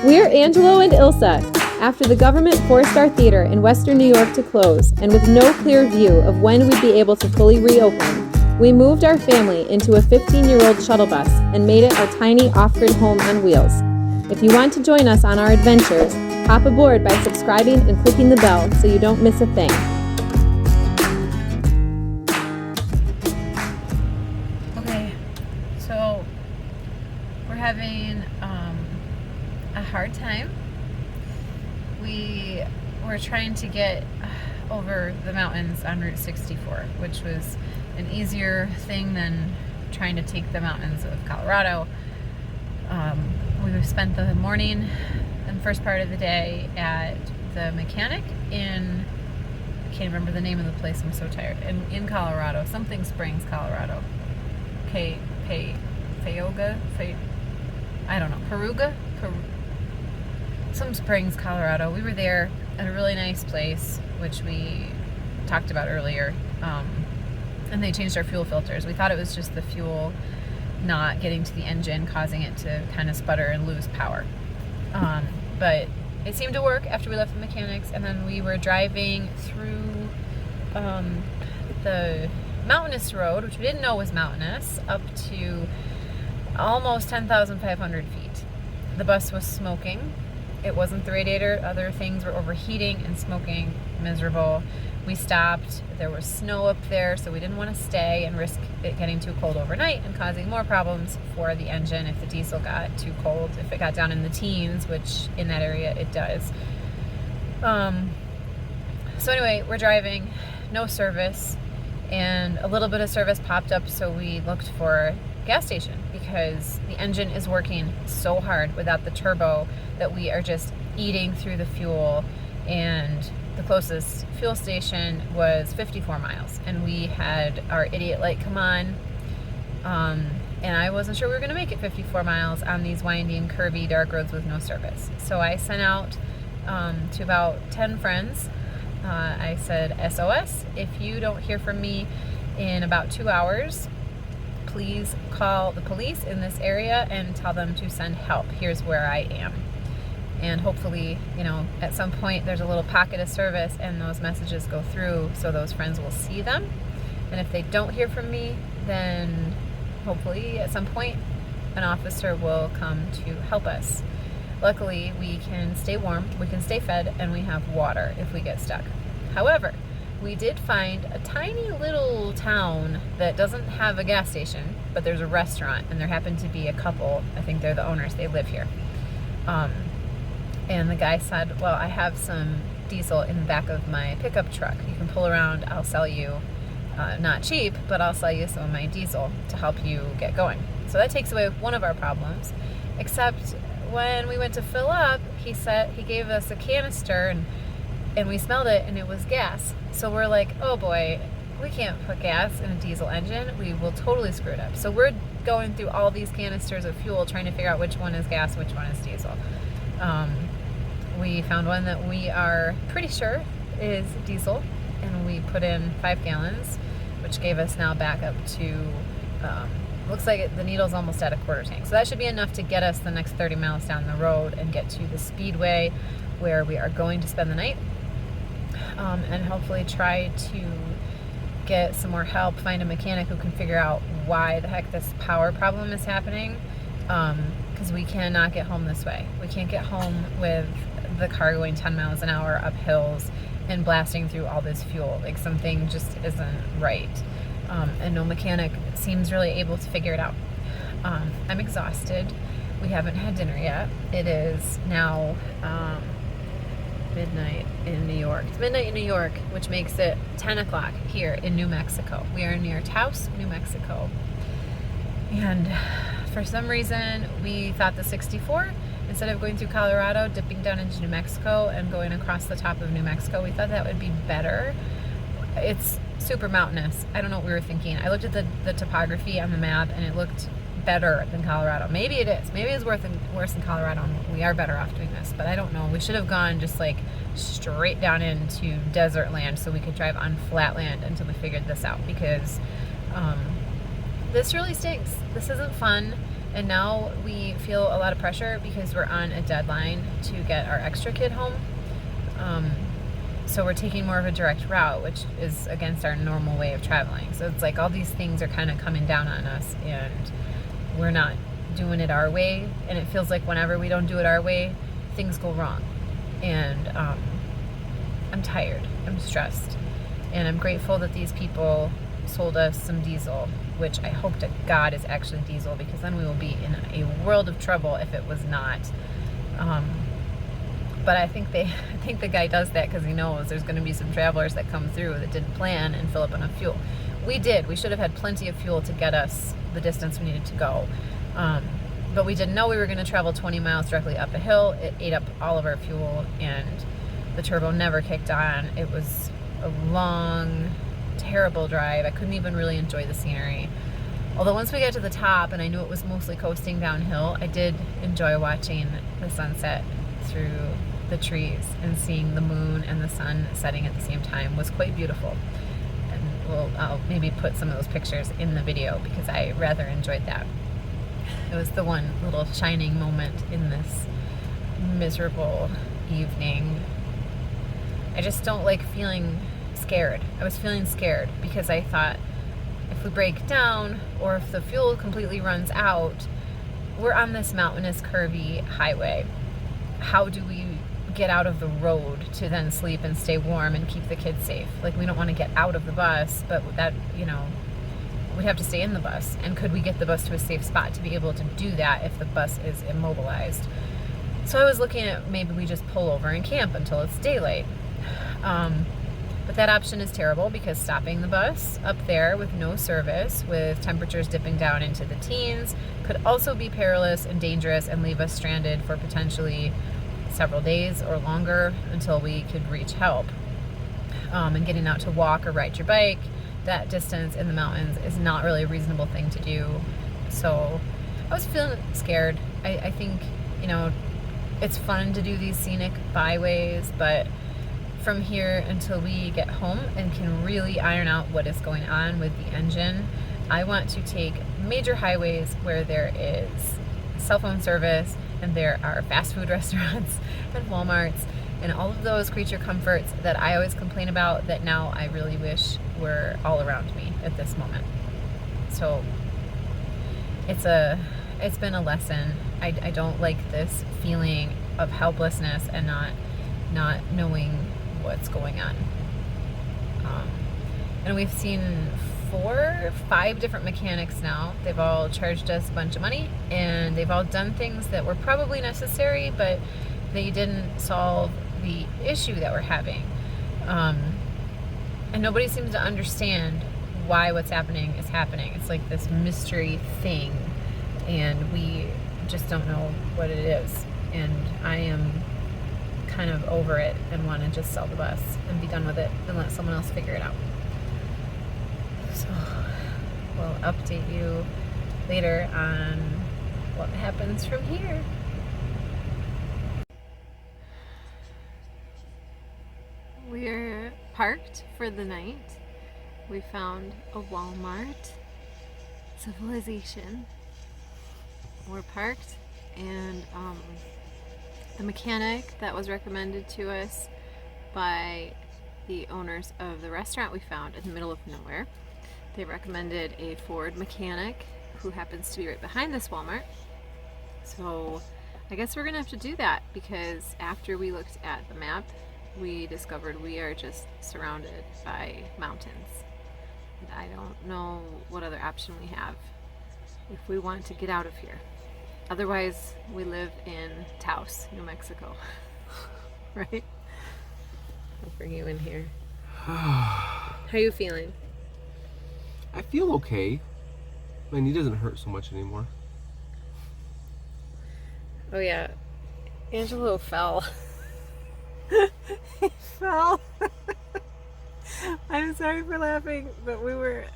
We're Angelo and Ylsa. After the government forced our theater in Western New York to close, and with no clear view of when we'd be able to fully reopen, we moved our family into a 15-year-old shuttle bus and made it our tiny off-grid home on wheels. If you want to join us on our adventures, hop aboard by subscribing and clicking the bell so you don't miss a thing. Okay, so we're having a hard time. We were trying to get over the mountains on Route 64, which was an easier thing than trying to take the mountains of Colorado. We spent the morning and first part of the day at the mechanic in, I can't remember the name of the place, I'm so tired, in Colorado, something Springs, Colorado. Peruga? Some Springs, Colorado. We were there at a really nice place, which we talked about earlier, and they changed our fuel filters. We thought it was just the fuel not getting to the engine, causing it to kind of sputter and lose power. But it seemed to work after we left the mechanics, and then we were driving through the mountainous road, which we didn't know was mountainous, up to almost 10,500 feet. The bus was smoking. It wasn't the radiator. Other things were overheating and smoking. Miserable. We stopped. There was snow up there, so we didn't want to stay and risk it getting too cold overnight and causing more problems for the engine if the diesel got too cold, if it got down in the teens, which in that area it does. So anyway, we're driving, no service, and a little bit of service popped up, so we looked for a gas station because the engine is working so hard without the turbo that we are just eating through the fuel, and the closest fuel station was 54 miles, and we had our idiot light come on, and I wasn't sure we were going to make it 54 miles on these winding, curvy, dark roads with no service. So I sent out to about 10 friends. I said, SOS, if you don't hear from me in about 2 hours, please call the police in this area and tell them to send help. Here's where I am. And hopefully, at some point there's a little pocket of service and those messages go through so those friends will see them. And if they don't hear from me, then hopefully at some point an officer will come to help us. Luckily, we can stay warm, we can stay fed, and we have water if we get stuck. However, we did find a tiny little town that doesn't have a gas station, but there's a restaurant, and there happened to be a couple. I think they're the owners, they live here. And the guy said, well, I have some diesel in the back of my pickup truck. You can pull around, I'll sell you, not cheap, but I'll sell you some of my diesel to help you get going. So that takes away one of our problems, except when we went to fill up, he gave us a canister, and we smelled it, and it was gas. So we're like, oh boy, we can't put gas in a diesel engine. We will totally screw it up. So we're going through all these canisters of fuel, trying to figure out which one is gas, which one is diesel. We found one that we are pretty sure is diesel, and we put in 5 gallons, which gave us now back up to, looks like the needle's almost at a quarter tank. So that should be enough to get us the next 30 miles down the road and get to the speedway where we are going to spend the night, and hopefully try to get some more help, find a mechanic who can figure out why the heck this power problem is happening, because we cannot get home this way. We can't get home with the car going 10 miles an hour up hills and blasting through all this fuel. Like, something just isn't right. And no mechanic seems really able to figure it out. I'm exhausted. We haven't had dinner yet. It is now midnight in New York. It's midnight in New York, which makes it 10 o'clock here in New Mexico. We are near Taos, New Mexico. And for some reason, we thought the 64, instead of going through Colorado, dipping down into New Mexico and going across the top of New Mexico, we thought that would be better. It's super mountainous. I don't know what we were thinking. I looked at the topography on the map, and it looked better than Colorado. Maybe it is. Maybe it's worse than Colorado, and we are better off doing this, but I don't know. We should have gone just like straight down into desert land so we could drive on flat land until we figured this out, because this really stinks. This isn't fun, And now we feel a lot of pressure because we're on a deadline to get our extra kid home. So we're taking more of a direct route, which is against our normal way of traveling. So it's like all these things are kind of coming down on us, and we're not doing it our way. And it feels like whenever we don't do it our way, things go wrong. And I'm tired. I'm stressed. And I'm grateful that these people sold us some diesel, which I hope to God is actually diesel, because then we will be in a world of trouble if it was not. But I think the guy does that because he knows there's going to be some travelers that come through that didn't plan and fill up enough fuel. We did. We should have had plenty of fuel to get us the distance we needed to go. But we didn't know we were going to travel 20 miles directly up a hill. It ate up all of our fuel, and the turbo never kicked on. It was a long, terrible drive. I couldn't even really enjoy the scenery. Although once we got to the top and I knew it was mostly coasting downhill, I did enjoy watching the sunset through the trees, and seeing the moon and the sun setting at the same time was quite beautiful. And I'll maybe put some of those pictures in the video because I rather enjoyed that. It was the one little shining moment in this miserable evening. I just don't like feeling scared. I was feeling scared because I thought if we break down or if the fuel completely runs out, we're on this mountainous, curvy highway. How do we get out of the road to then sleep and stay warm and keep the kids safe? Like, we don't want to get out of the bus, but that, we'd have to stay in the bus. And could we get the bus to a safe spot to be able to do that if the bus is immobilized? So I was looking at maybe we just pull over and camp until it's daylight. But that option is terrible because stopping the bus up there with no service, with temperatures dipping down into the teens, could also be perilous and dangerous and leave us stranded for potentially several days or longer until we could reach help. And getting out to walk or ride your bike that distance in the mountains is not really a reasonable thing to do. So I was feeling scared. I think, it's fun to do these scenic byways, but from here until we get home and can really iron out what is going on with the engine, I want to take major highways where there is cell phone service and there are fast food restaurants and Walmarts and all of those creature comforts that I always complain about that now I really wish were all around me at this moment. So it's been a lesson. I don't like this feeling of helplessness and not knowing what's going on. And we've seen 5 different mechanics now. They've all charged us a bunch of money, and they've all done things that were probably necessary, but they didn't solve the issue that we're having. And nobody seems to understand why what's happening is happening. It's like this mystery thing, and we just don't know what it is. And I am kind of over it and want to just sell the bus and be done with it and let someone else figure it out. So we'll update you later on what happens from here. We're parked for the night. We found a Walmart. Civilization. We're parked, and the mechanic that was recommended to us by the owners of the restaurant we found in the middle of nowhere, they recommended a Ford mechanic who happens to be right behind this Walmart. So I guess we're gonna have to do that, because after we looked at the map, we discovered we are just surrounded by mountains. And I don't know what other option we have if we want to get out of here. Otherwise, we live in Taos, New Mexico. Right? I'll bring you in here. How are you feeling? I feel okay. My knee doesn't hurt so much anymore. Oh yeah, Angelo fell. He fell. I'm sorry for laughing, but we were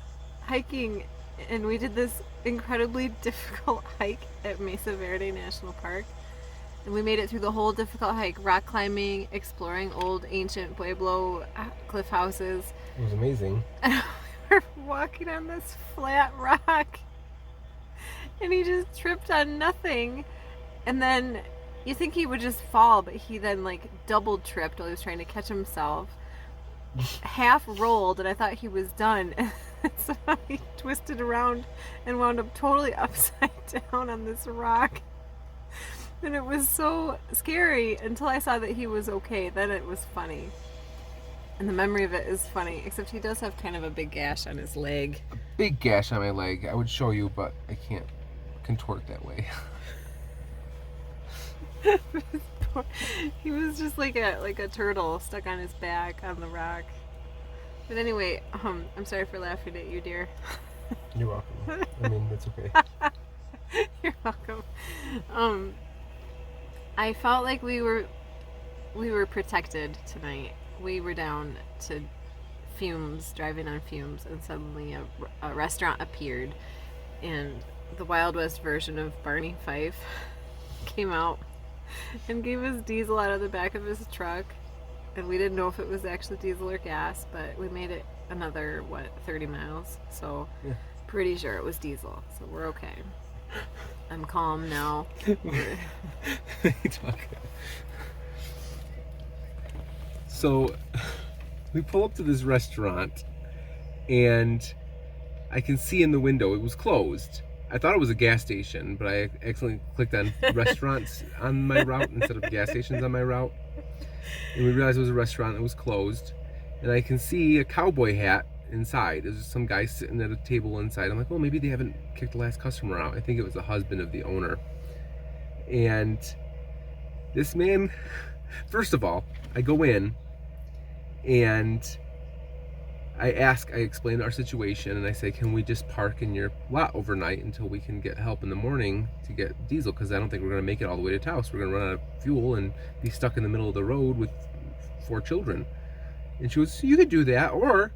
hiking and we did this incredibly difficult hike at Mesa Verde National Park. And we made it through the whole difficult hike, rock climbing, exploring old ancient Pueblo cliff houses. It was amazing. And we were walking on this flat rock. and he just tripped on nothing. And then you think he would just fall, but he then like double tripped while he was trying to catch himself. Half rolled, and I thought he was done. So he twisted around and wound up totally upside down on this rock. And it was so scary until I saw that he was okay. Then it was funny. And the memory of it is funny, except he does have kind of a big gash on his leg. A big gash on my leg. I would show you, but I can't contort that way. He was just like a turtle stuck on his back on the rock. But anyway, I'm sorry for laughing at you, dear. You're welcome. I mean, that's okay. You're welcome. I felt like we were protected tonight. We were down to fumes, driving on fumes, and suddenly a restaurant appeared, and the Wild West version of Barney Fife came out and gave us diesel out of the back of his truck. And we didn't know if it was actually diesel or gas, but we made it another, 30 miles. So yeah. Pretty sure it was diesel. So we're okay. I'm calm now. So we pull up to this restaurant, and I can see in the window it was closed. I thought it was a gas station, but I accidentally clicked on restaurants on my route instead of gas stations on my route. And we realized it was a restaurant that was closed. And I can see a cowboy hat inside. There's some guy sitting at a table inside. I'm like, well, maybe they haven't kicked the last customer out. I think it was the husband of the owner. And this man, first of all, I go in and I explain our situation, and I say, can we just park in your lot overnight until we can get help in the morning to get diesel? Because I don't think we're going to make it all the way to Taos. We're going to run out of fuel and be stuck in the middle of the road with 4 children. And she was, you could do that, or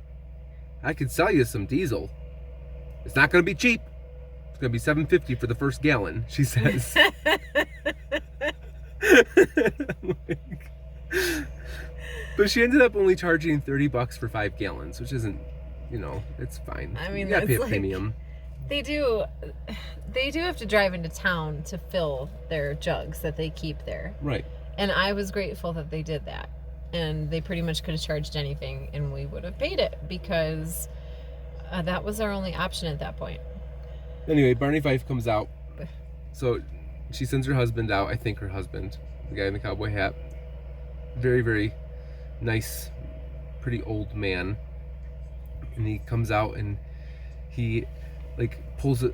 I could sell you some diesel. It's not going to be cheap. It's going to be $7.50 for the first gallon, she says. But she ended up only charging $30 for 5 gallons, which isn't, it's fine. I mean, you gotta pay a that's premium. They do have to drive into town to fill their jugs that they keep there. Right. And I was grateful that they did that. And they pretty much could have charged anything, and we would have paid it, because that was our only option at that point. Anyway, Barney Fife comes out. So she sends her husband out. I think her husband, the guy in the cowboy hat. Very, very nice, pretty old man. And he comes out and he pulls a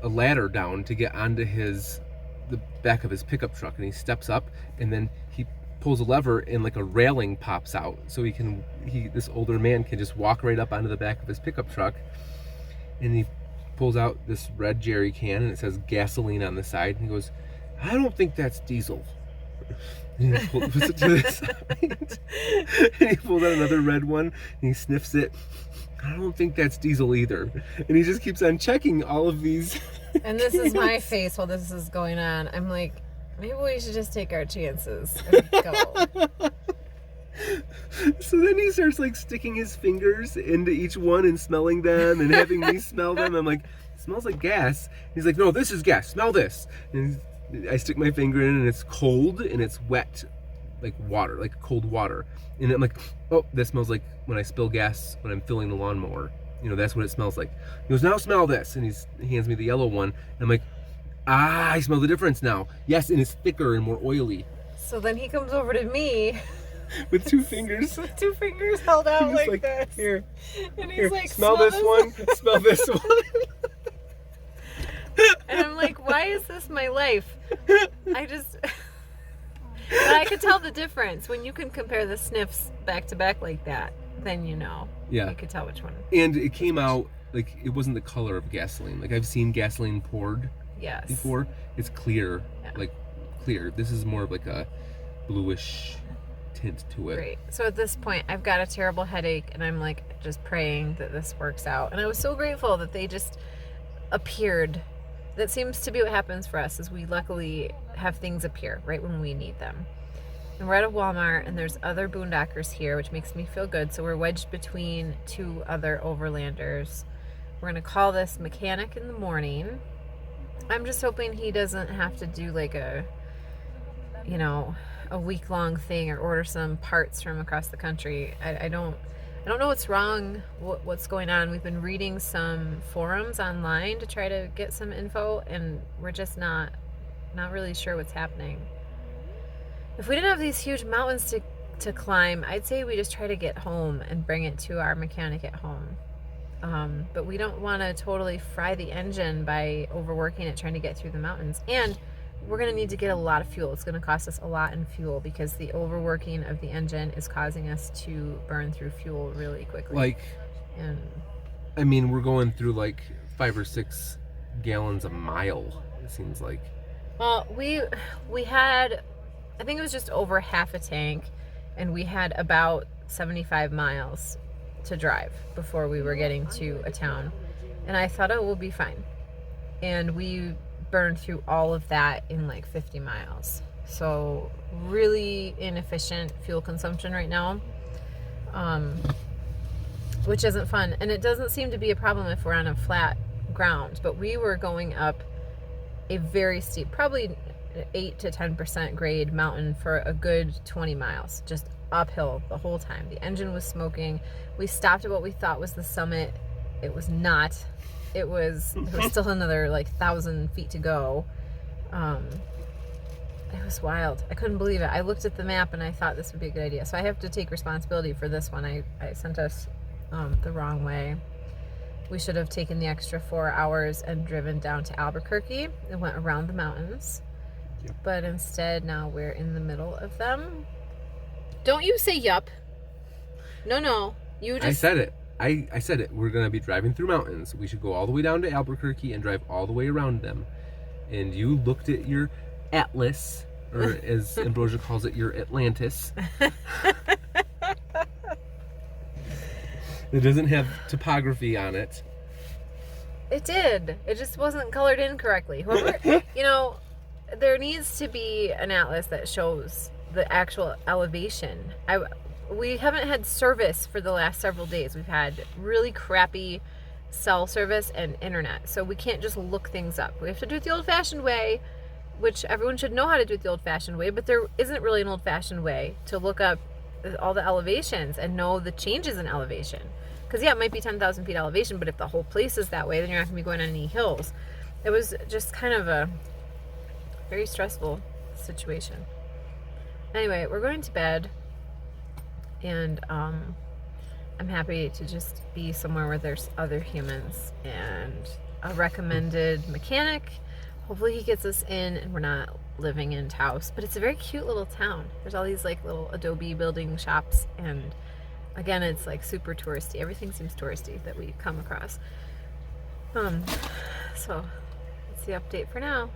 ladder down to get onto the back of his pickup truck, and he steps up, and then he pulls a lever and a railing pops out, so this older man can just walk right up onto the back of his pickup truck. And he pulls out this red jerry can, and it says gasoline on the side, and he goes, I don't think that's diesel. And he puts it to the side. And he pulls out another red one, and he sniffs it. I don't think that's diesel either. And he just keeps on checking all of these. And this is my face while this is going on. I'm like, maybe we should just take our chances and go. So then he starts sticking his fingers into each one and smelling them and having me smell them. I'm like, it smells like gas. He's like, no, this is gas. Smell this. And I stick my finger in, and it's cold and it's wet, like water, like cold water. And I'm like, oh, that smells like when I spill gas when I'm filling the lawnmower. That's what it smells like. He goes, now smell this. And he hands me the yellow one. And I'm like, I smell the difference now. Yes, and it's thicker and more oily. So then he comes over to me. With 2 fingers. With 2 fingers held out like this. Here. And he's Here, like, smell this one. Smell this one. And I'm like, why is this my life? But I could tell the difference when you can compare the sniffs back to back like that. Then Yeah. You could tell which one. And it came out it wasn't the color of gasoline. I've seen gasoline poured. Yes. Before. It's clear. Yeah. Clear. This is more of a bluish tint to it. Great. So at this point, I've got a terrible headache, and I'm just praying that this works out. And I was so grateful that they just appeared. That seems to be what happens for us, is we luckily have things appear right when we need them. And we're at a Walmart, and there's other boondockers here, which makes me feel good. So we're wedged between 2 other overlanders. We're going to call this mechanic in the morning, I'm just hoping he doesn't have to do like a week-long thing or order some parts from across the country. I don't know what's wrong, what's going on. We've been reading some forums online to try to get some info, and we're just not really sure what's happening. If we didn't have these huge mountains to climb, I'd say we just try to get home and bring it to our mechanic at home. But we don't want to totally fry the engine by overworking it trying to get through the mountains. And we're going to need to get a lot of fuel. It's going to cost us a lot in fuel because the overworking of the engine is causing us to burn through fuel really quickly. We're going through like 5 or 6 gallons a mile, it seems like. Well, we had, I think it was just over half a tank, and we had about 75 miles to drive before we were getting to a town. And I thought, oh, we'll be fine. And we burned through all of that in like 50 miles. So really inefficient fuel consumption right now, which isn't fun. And it doesn't seem to be a problem if we're on a flat ground, but we were going up a very steep, probably 8 to 10% grade mountain for a good 20 miles, just uphill the whole time. The engine was smoking. We stopped at what we thought was the summit. It was not. There was still another like 1,000 feet to go. It was wild. I couldn't believe it. I looked at the map and I thought this would be a good idea. So I have to take responsibility for this one. I sent us the wrong way. We should have taken the extra 4 hours and driven down to Albuquerque and went around the mountains. Yep. But instead now we're in the middle of them. Don't you say yup. No. You just... I said it. I said it. We're going to be driving through mountains. We should go all the way down to Albuquerque and drive all the way around them. And you looked at your atlas, or as Ambrosia calls it, your Atlantis. It doesn't have topography on it. It did. It just wasn't colored in correctly. Whoever, there needs to be an atlas that shows the actual elevation. We haven't had service for the last several days. We've had really crappy cell service and internet, so we can't just look things up. We have to do it the old-fashioned way, which everyone should know how to do it the old-fashioned way, but there isn't really an old-fashioned way to look up all the elevations and know the changes in elevation. Because, yeah, it might be 10,000 feet elevation, but if the whole place is that way, then you're not going to be going on any hills. It was just kind of a very stressful situation. Anyway, we're going to bed, and I'm happy to just be somewhere where there's other humans and a recommended mechanic. Hopefully he gets us in and we're not living in Taos, but it's a very cute little town. There's all these like little adobe building shops, and again, it's like super touristy. Everything seems touristy that we come across. So that's the update for now.